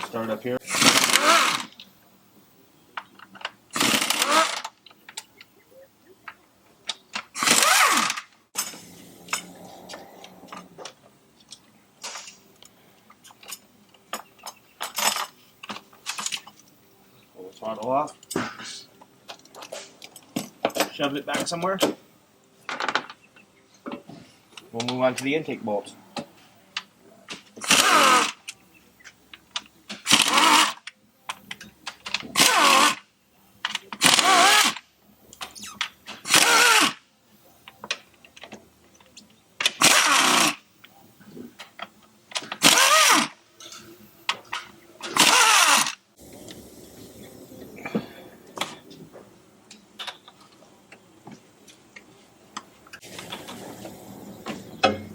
Start up here. Pull the throttle off. Shove it back somewhere. We'll move on to the intake bolts.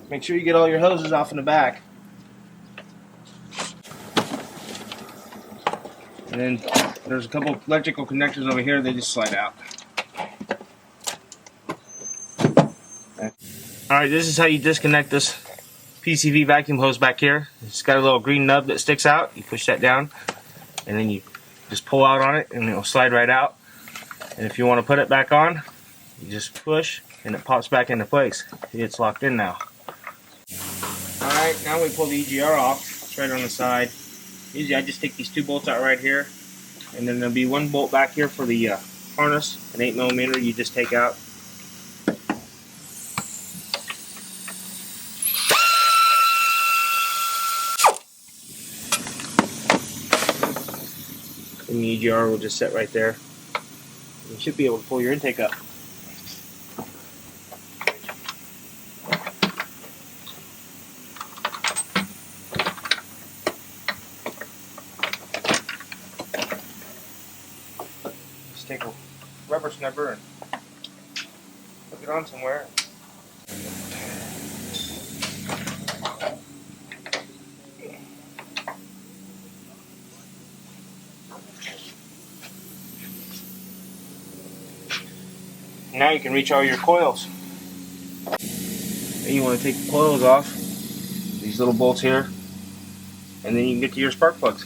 Make sure you get all your hoses off in the back. And then there's a couple electrical connectors over here, they just slide out. Alright, this is how you disconnect this PCV vacuum hose back here. It's got a little green nub that sticks out. You push that down and then you just pull out on it and it'll slide right out. And if you want to put it back on, you just push and it pops back into place. It's locked in now. Alright, now we pull the EGR off. It's right on the side. Usually I just take these two bolts out right here, and then there'll be one bolt back here for the harness, an 8mm you just take out. And the EGR will just sit right there. You should be able to pull your intake up. Take a rubber snubber and hook it on somewhere. Now you can reach all your coils. Then you want to take the coils off, these little bolts here, and then you can get to your spark plugs.